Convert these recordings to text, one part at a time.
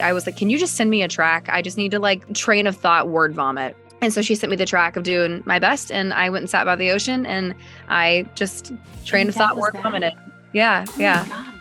I was like, can you just send me a track? I just need to like train of thought word vomit. And so she sent me the track of doing my best, and I went and sat by the ocean, and I just train of thought word vomited. Yeah, oh yeah. My God.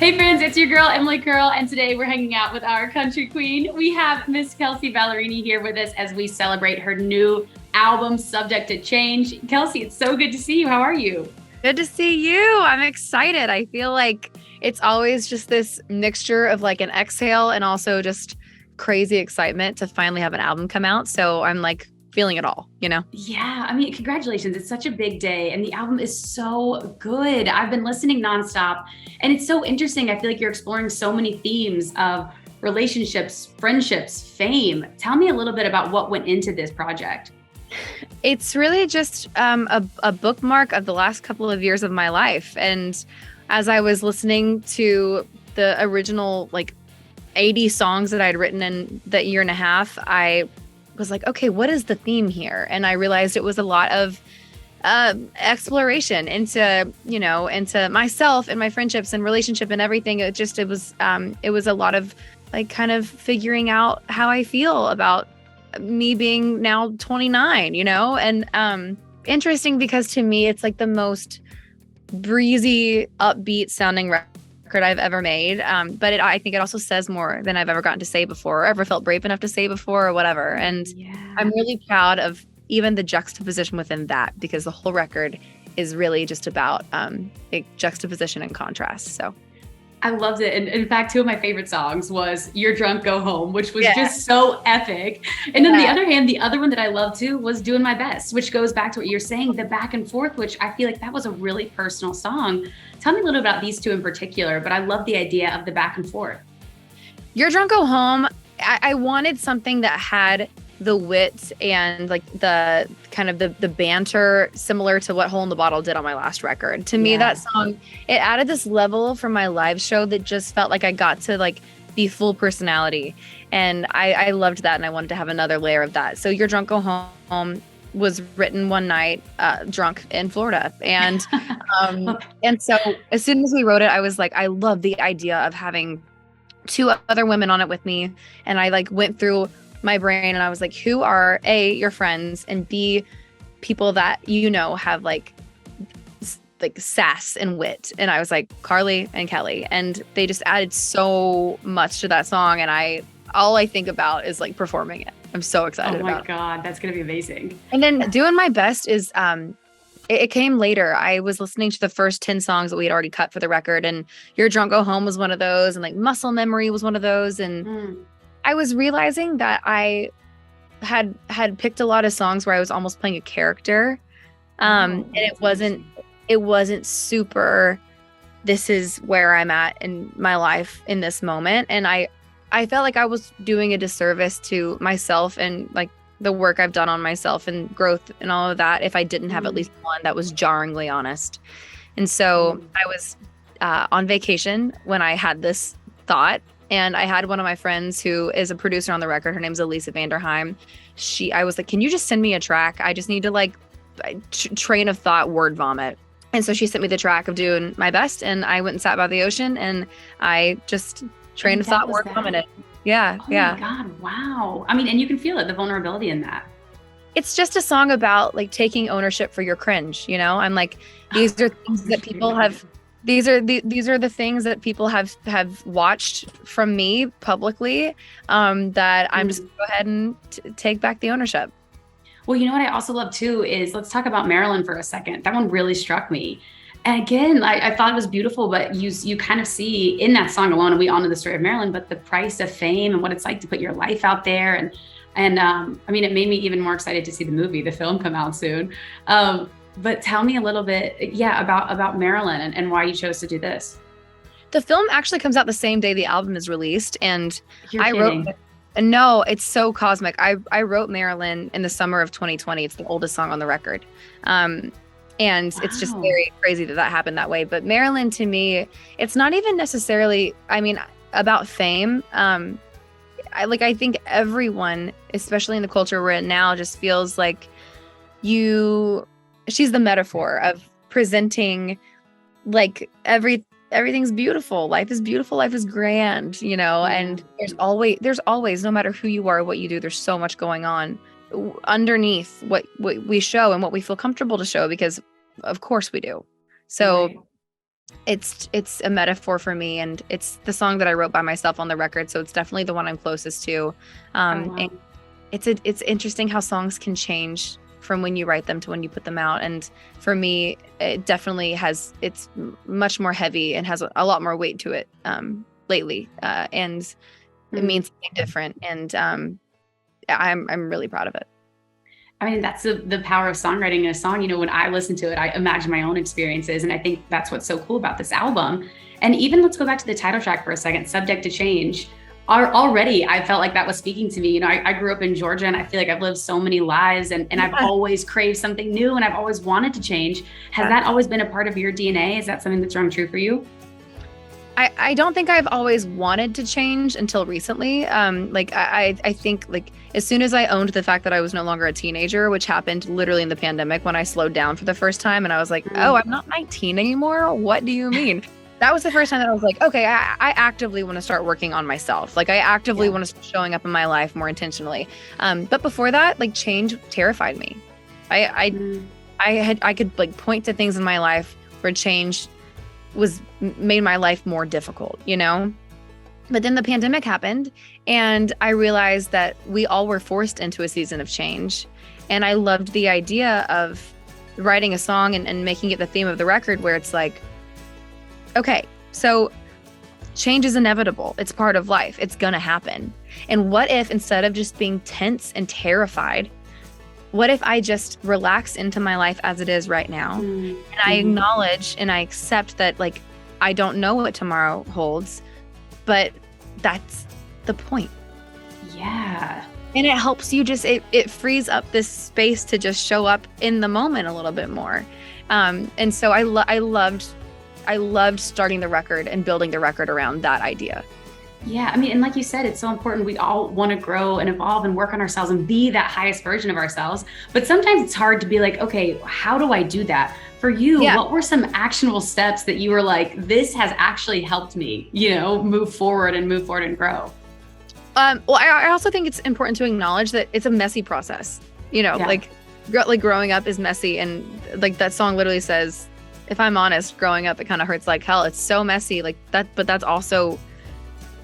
Hey friends, it's your girl, Emily Curl, and today we're hanging out with our country queen. We have Miss Kelsea Ballerini here with us as we celebrate her new album, Subject to Change. Kelsea, it's so good to see you. How are you? Good to see you. I'm excited. I feel like it's always just this mixture of like an exhale and also just crazy excitement to finally have an album come out. So I'm like feeling it all, you know? Yeah, I mean, congratulations. It's such a big day, and the album is so good. I've been listening nonstop, and it's so interesting. I feel like you're exploring so many themes of relationships, friendships, fame. Tell me a little bit about what went into this project. It's really just a bookmark of the last couple of years of my life. And as I was listening to the original like 80 songs that I'd written in that year and a half, I was like, okay, what is the theme here? And I realized it was a lot of exploration into myself and my friendships and relationship and everything. It was a lot of like kind of figuring out how I feel about me being now 29, and interesting because to me, it's like the most breezy, upbeat sounding record I've ever made. But I think it also says more than I've ever gotten to say before, or ever felt brave enough to say before, or whatever. And yeah. I'm really proud of even the juxtaposition within that, because the whole record is really just about juxtaposition and contrast. So I loved it. And in fact, two of my favorite songs was You're Drunk, Go Home, which was just so epic. And then the other hand, the other one that I loved too was Doing My Best, which goes back to what you're saying, the back and forth, which I feel like that was a really personal song. Tell me a little about these two in particular, but I love the idea of the back and forth. You're Drunk, Go Home. I wanted something that had the wit and like the kind of the banter similar to what Hole in the Bottle did on my last record. To me, that song, it added this level from my live show that just felt like I got to like be full personality. And I loved that, and I wanted to have another layer of that. So You're Drunk, Go Home was written one night drunk in Florida. And and so as soon as we wrote it, I was like, I love the idea of having two other women on it with me. And I like went through my brain and I was like, who are A, your friends, and B, people that have like sass and wit. And I was like, Carly and Kelly, and they just added so much to that song, and all I think about is like performing it. I'm so excited about it. Oh my God, that's gonna be amazing. And then Doing My Best is it came later. I was listening to the first 10 songs that we had already cut for the record, and You're Drunk, Go Home was one of those, and like Muscle Memory was one of those. And I was realizing that I had picked a lot of songs where I was almost playing a character. And it wasn't super, this is where I'm at in my life in this moment. And I felt like I was doing a disservice to myself and like the work I've done on myself and growth and all of that if I didn't have at least one that was jarringly honest. And so I was on vacation when I had this thought. And I had one of my friends who is a producer on the record. Her name's Elisa Vanderheim. I was like, can you just send me a track? I just need to like train of thought word vomit. And so she sent me the track of Doing My Best, and I went and sat by the ocean, and I just train of thought word vomited. Yeah. Oh my God. Wow. I mean, and you can feel it, the vulnerability in that. It's just a song about like taking ownership for your cringe. I'm like, these are things that people have. These are the things that people have watched from me publicly that I'm just gonna go ahead and take back the ownership. Well, you know what I also love too is, let's talk about Marilyn for a second. That one really struck me. And again, I thought it was beautiful, but you kind of see in that song alone, and we all know the story of Marilyn, but the price of fame and what it's like to put your life out there. And I mean, it made me even more excited to see the film come out soon. But tell me a little bit, about Marilyn and why you chose to do this. The film actually comes out the same day the album is released, and You're kidding. No, it's so cosmic. I wrote Marilyn in the summer of 2020. It's the oldest song on the record. And it's just very crazy that happened that way. But Marilyn, to me, it's not even necessarily, about fame. I think everyone, especially in the culture we're in now, just feels like she's the metaphor of presenting like everything's beautiful. Life is beautiful. Life is grand, and there's always, no matter who you are, what you do, there's so much going on underneath what we show and what we feel comfortable to show, because of course we do. So it's a metaphor for me, and it's the song that I wrote by myself on the record. So it's definitely the one I'm closest to. And it's interesting how songs can change from when you write them to when you put them out. And for me, it definitely it's much more heavy and has a lot more weight to it lately. And it means something different. And I'm really proud of it. I mean, that's the power of songwriting in a song. When I listen to it, I imagine my own experiences. And I think that's what's so cool about this album. And even let's go back to the title track for a second, Subject to Change. Already, I felt like that was speaking to me. I grew up in Georgia, and I feel like I've lived so many lives, and I've always craved something new, and I've always wanted to change. Has that always been a part of your DNA? Is that something that's rung true for you? I don't think I've always wanted to change until recently. I think like as soon as I owned the fact that I was no longer a teenager, which happened literally in the pandemic when I slowed down for the first time, and I was like, oh, I'm not 19 anymore. What do you mean? That was the first time that I was like, okay, I actively want to start working on myself. Like I actively want to start showing up in my life more intentionally. But before that, like change terrified me. I could like point to things in my life where change made my life more difficult, But then the pandemic happened, and I realized that we all were forced into a season of change. And I loved the idea of writing a song and making it the theme of the record, where it's like, okay, so change is inevitable. It's part of life. It's going to happen. And what if, instead of just being tense and terrified, what if I just relax into my life as it is right now? And I acknowledge and I accept that, like, I don't know what tomorrow holds, but that's the point. Yeah. And it helps you it frees up this space to just show up in the moment a little bit more. And so I loved starting the record and building the record around that idea. Yeah. I mean, and like you said, it's so important. We all want to grow and evolve and work on ourselves and be that highest version of ourselves. But sometimes it's hard to be like, okay, how do I do that? For you, what were some actionable steps that you were like, this has actually helped me, move forward and grow? Well, I also think it's important to acknowledge that it's a messy process, like growing up is messy. And like that song literally says, if I'm honest, growing up, it kind of hurts like hell. It's so messy like that, but that's also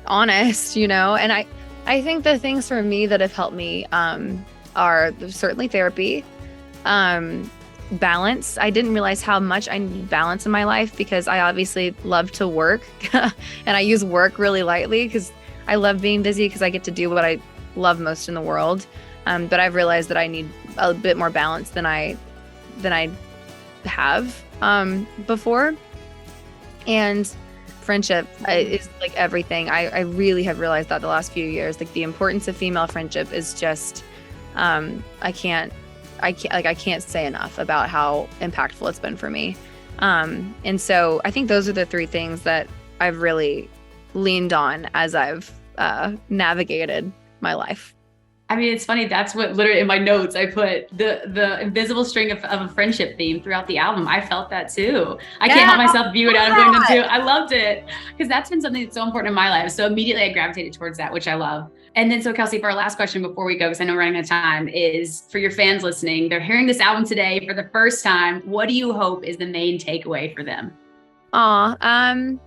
honest, and I think the things for me that have helped me are certainly therapy, balance. I didn't realize how much I need balance in my life, because I obviously love to work and I use work really lightly because I love being busy, because I get to do what I love most in the world. But I've realized that I need a bit more balance than I have before. And friendship is like everything. I really have realized that the last few years, like the importance of female friendship is just, I can't say enough about how impactful it's been for me. And so I think those are the three things that I've really leaned on as I've navigated my life. I mean, it's funny. That's what literally in my notes, I put the invisible string of a friendship theme throughout the album. I felt that too. I can't help myself view it out. I'm doing them too. I loved it because that's been something that's so important in my life. So immediately I gravitated towards that, which I love. And then so Kelsea, for our last question before we go, because I know we're running out of time, is for your fans listening, they're hearing this album today for the first time. What do you hope is the main takeaway for them? I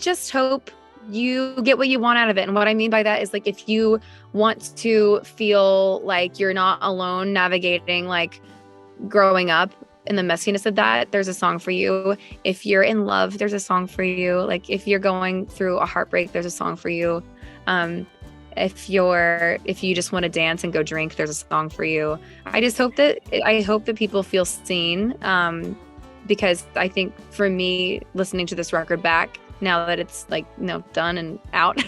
just hope you get what you want out of it. And what I mean by that is, like, if you want to feel like you're not alone navigating, like, growing up in the messiness of that, there's a song for you. If you're in love, there's a song for you. Like, if you're going through a heartbreak, there's a song for you. If you just want to dance and go drink, there's a song for you. I hope that people feel seen, because I think for me, listening to this record back, now that it's like, done and out,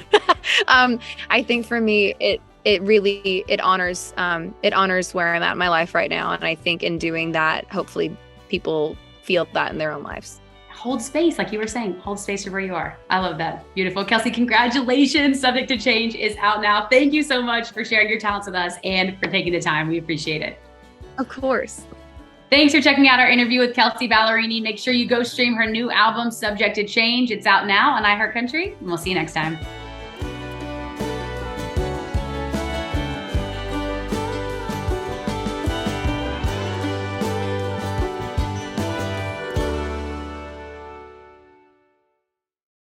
I think for me, it really honors where I'm at in my life right now. And I think in doing that, hopefully people feel that in their own lives. Hold space, like you were saying, hold space for where you are. I love that. Beautiful. Kelsea, congratulations. Subject to Change is out now. Thank you so much for sharing your talents with us and for taking the time. We appreciate it. Of course. Thanks for checking out our interview with Kelsea Ballerini. Make sure you go stream her new album, Subject to Change. It's out now on iHeartCountry, and we'll see you next time.